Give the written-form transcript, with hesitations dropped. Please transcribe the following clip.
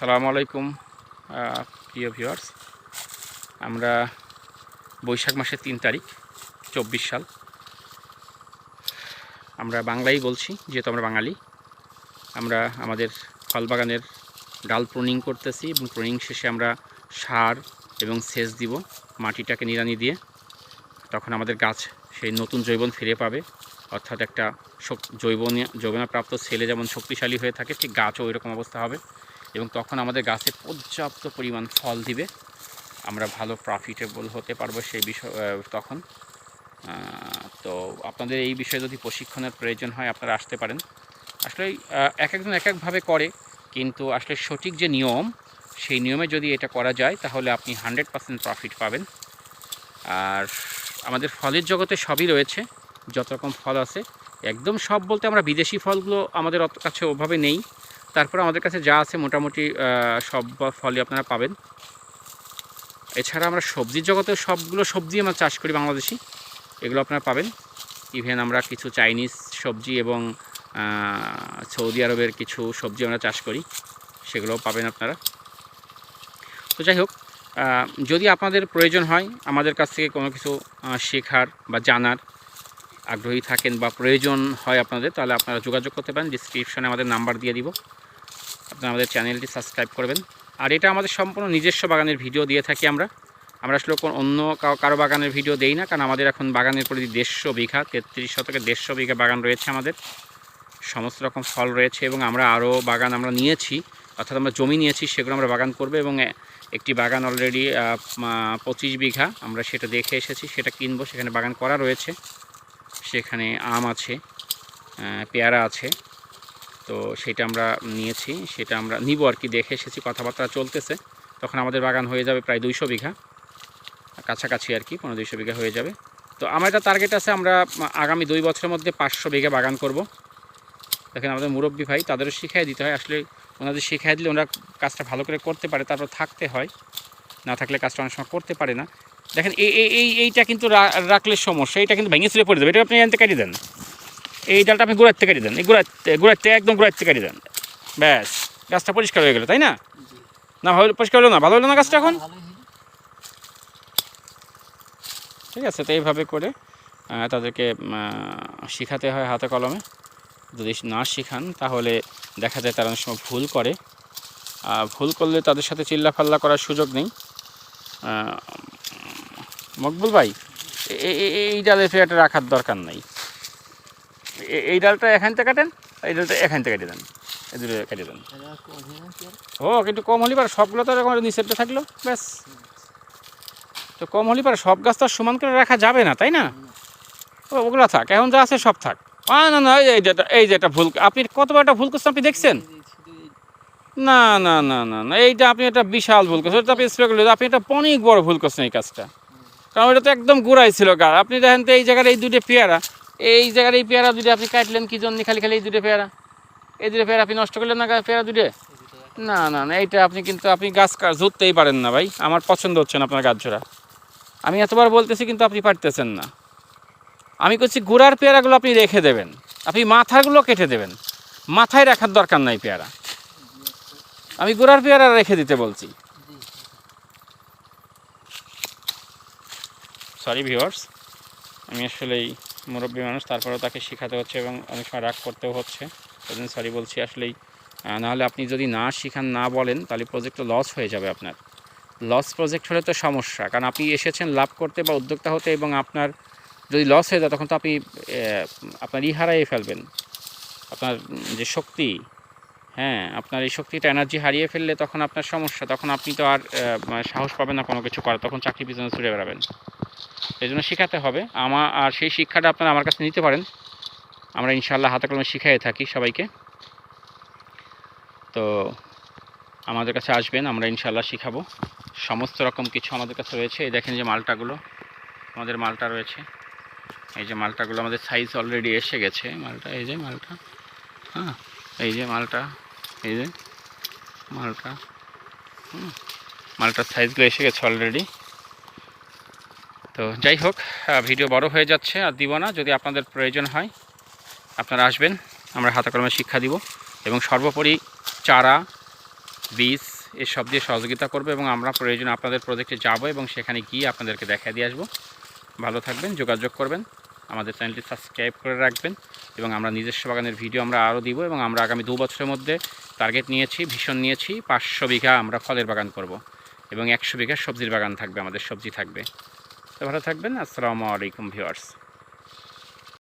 আসসালামু আলাইকুম প্রিয় ভিউয়ার্স। আমরা বৈশাখ মাসের 3 তারিখ 24 সাল। আমরা বাংলাই বলছি, যেহেতু আমরা বাঙালি। আমরা আমাদের ফল বাগানের ডাল প্রুনিং করতেছি এবং প্রুনিং শেষে আমরা সার এবং সেচ দিব মাটিটাকে নিড়ানি দিয়ে। তখন আমাদের গাছ সেই নতুন জৈবন ফিরে পাবে, অর্থাৎ একটা যৌবনপ্রাপ্ত ছেলে যেমন শক্তিশালী হয়ে থাকে, ঠিক গাছও ওই রকম অবস্থা হবে এবং তখন আমাদের গাছে পর্যাপ্ত পরিমাণ ফল দিবে। আমরা ভালো প্রফিটেবল হতে পারবো সেই বিষয় তখন। তো আপনাদের এই বিষয়ে যদি প্রশিক্ষণের প্রয়োজন হয় আপনারা আসতে পারেন। আসলে এক একজন এক একভাবে করে, কিন্তু আসলে সঠিক যে নিয়ম, সেই নিয়মে যদি এটা করা যায় তাহলে আপনি 100% প্রফিট পাবেন। আর আমাদের ফলের জগতে সবই রয়েছে, যত রকম ফল আছে। একদম সব বলতে আমরা বিদেশি ফলগুলো আমাদের কাছে ওভাবে নেই, তারপর আমাদের কাছে যা আছে মোটামুটি সব ফলই আপনারা পাবেন। এছাড়া আমরা সবজির জগতে সবগুলো সবজি আমরা চাষ করি বাংলাদেশি, এগুলো আপনারা পাবেন। ইভেন আমরা কিছু চাইনিজ সবজি এবং সৌদি আরবের কিছু সবজি আমরা চাষ করি, সেগুলোও পাবেন আপনারা। তো যাই হোক, যদি আপনাদের প্রয়োজন হয় আমাদের কাছ থেকে কোনো কিছু শেখার বা জানার আগ্রহী থাকেন বা প্রয়োজন হয় আপনাদের, তাহলে আপনারা যোগাযোগ করতে পারেন। ডিসক্রিপশনে আমাদের নাম্বার দিয়ে দিব, আপনারা আমাদের চ্যানেলটি সাবস্ক্রাইব করবেন। আর এটা আমাদের সম্পূর্ণ নিজস্ব বাগানের ভিডিও দিয়ে থাকি আমরা আসলে অন্য কারো বাগানের ভিডিও দেই না, কারণ আমাদের এখন বাগানের প্রতি 150 বিঘা, 33 শতকে 150 বিঘা বাগান রয়েছে আমাদের। সমস্ত রকম ফল রয়েছে এবং আমরা আরও বাগান আমরা নিয়েছি, অর্থাৎ আমরা জমি নিয়েছি, সেগুলো আমরা বাগান করবো। এবং একটি বাগান অলরেডি 25 বিঘা আমরা সেটা দেখে এসেছি, সেটা কিনবো। সেখানে বাগান করা রয়েছে, সেখানে আম আছে, পেয়ারা আছে। তো সেটা আমরা নিয়েছি, সেটা আমরা নিব আর কি, দেখে এসেছি, কথাবার্তা চলতেছে। তখন আমাদের বাগান হয়ে যাবে প্রায় 200 বিঘা কাছাকাছি আর কি, 200 বিঘা হয়ে যাবে। তো আমার একটা টার্গেট আছে, আমরা আগামী 2 বছরের মধ্যে 500 বিঘা বাগান করব। দেখেন আমাদের মুরব্বী ভাই, তাদেরও শিখিয়ে দিতে হয়। আসলে ওনাদের শিখিয়ে দিলে ওনারা কাজটা ভালো করে করতে পারে, তারপর থাকতে হয়, না থাকলে কাজটা অনেক সময় করতে পারে না। দেখেন এইটা কিন্তু রাখলে সমস্যা, এইটা কিন্তু ভেঙে ছিঁড়ে পড়ে যাবে। এটা আপনি এনতে কাটিয়ে দেন, এই ডালটা আপনি গোড়ার থেকে কাটিয়ে দেন, এই গোড়ার থেকে একদম গোড়ার থেকে কাটিয়ে দেন, ব্যাস গাছটা পরিষ্কার হয়ে গেল, তাই না? না ভালো পরিষ্কার হলো না, ভালো হলো না গাছটা এখন। ঠিক আছে, তো এইভাবে করে তাদেরকে শেখাতে হয় হাতে কলমে। যদি না শেখান তাহলে দেখা যায় তারা অনেক সময় ভুল করে। ভুল করলে তাদের সাথে চিল্লাফাল্লা করার সুযোগ নেই। মকবুল ভাই, এই ডালে ফেরাটা রাখার দরকার নাই। এই ডালটা এখান থেকে কাটেন, এই ডালটা এখান থেকে কেটে দেন, এই দুটো কেটে দেন। ও কিন্তু কম হলে পারে, সবগুলো তো এরকম নিচেরটা থাকলো, ব্যাস। তো কম হলে পারে, সব গাছ তো সমান করে রাখা যাবে না, তাই না? ওগুলো থাক, এখন যা আছে সব থাক। না না, এই যে একটা ভুল, আপনি কতবার একটা ভুল করছেন আপনি দেখছেন? না না না না না, এইটা আপনি একটা বিশাল ভুল করছেন। ওটা আপনি স্প্রে করলে আপনি একটা অনেক বড় ভুল করছেন এই কাজটা, কারণ ওটা তো একদম গোড়াই ছিল গাছ। আপনি দেখেন তো এই জায়গার এই দুটো পেয়ারা, এই জায়গার এই পেয়ারা দুটো আপনি কাটলেন কি জন্য? খালি এই দুটো পেয়ারা, এই দুটো পেয়ারা আপনি নষ্ট করলেন না পেয়ারা দুটো? না না না, এইটা আপনি কিন্তু আপনি গাছ জুততেই পারেন না ভাই। আমার পছন্দ হচ্ছে না আপনার গাছ জোড়া, আমি এতবার বলতেছি কিন্তু আপনি পারতেছেন না। আমি করছি গোড়ার পেয়ারাগুলো আপনি রেখে দেবেন, আপনি মাথাগুলো কেটে দেবেন, মাথায় রাখার দরকার নাই পেয়ারা। আমি গোড়ার পেয়ারা রেখে দিতে বলছি। সরি ভিউয়ার্স, আমি আসলেই মুরব্বী মানুষ, তারপরেও তাকে শেখাতে হচ্ছে এবং অনেক সময় রাগ করতেও হচ্ছে, ওই জন্য সরি বলছি আসলেই। নাহলে আপনি যদি না শেখান, না বলেন, তাহলে প্রজেক্টটা লস হয়ে যাবে আপনার। লস প্রজেক্ট হলে তো সমস্যা, কারণ আপনি এসেছেন লাভ করতে বা উদ্যোক্তা হতে, এবং আপনার যদি লস হয়ে যায় তখন তো আপনি আপনার হারিয়ে ফেলবেন, আপনার যে শক্তি, হ্যাঁ, আপনার এই শক্তিটা, এনার্জি হারিয়ে ফেললে তখন আপনার সমস্যা। তখন আপনি তো আর সাহস পাবেন না কোনো কিছু করার, তখন চাকরি পিছনে ছুটে বেড়াবেন। এই জন্য শেখাতে হবে আর সেই শিক্ষাটা আপনারা আমার কাছে নিতে পারেন। আমরা ইনশাআল্লাহ হাতে কলমে শিখাই থাকি সবাইকে। তো আমাদের কাছে আসবেন, আমরা ইনশাআল্লাহ শিখাবো। সমস্ত রকম কিছু আমাদের কাছে রয়েছে। এই দেখেন যে মালটাগুলো, আমাদের মালটা রয়েছে, এই যে মালটাগুলো আমাদের সাইজ অলরেডি এসে গেছে। মালটা, এই যে মালটা, হ্যাঁ, এই যে মালটা, এই যে মালটা, মালটার সাইজগুলো এসে গেছে অলরেডি। তো যাই হোক, ভিডিও বড় হয়ে যাচ্ছে, আর দিব না। যদি আপনাদের প্রয়োজন হয় আপনারা আসবেন, আমরা হাতে কলমে শিক্ষা দিব। এবং সর্বোপরি চারা বীজ এসব দিয়ে সহযোগিতা করবে এবং আমরা প্রয়োজনে আপনাদের প্রজেক্টে যাব এবং সেখানে গিয়ে আপনাদেরকে দেখা দিয়ে আসবো। ভালো থাকবেন, যোগাযোগ করবেন, আমাদের চ্যানেলটি সাবস্ক্রাইব করে রাখবেন এবং আমরা নিজস্ব বাগানের ভিডিও আমরা আরও দিব এবং আমরা আগামী 2 বছরের মধ্যে টার্গেট নিয়েছি, ভীষণ নিয়েছি 500 বিঘা আমরা ফলের বাগান করব এবং 100 বিঘা সবজির বাগান থাকবে, আমাদের সবজি থাকবে। তো ভালো থাকবেন। আসসালামু আলাইকুম ভিউয়ার্স।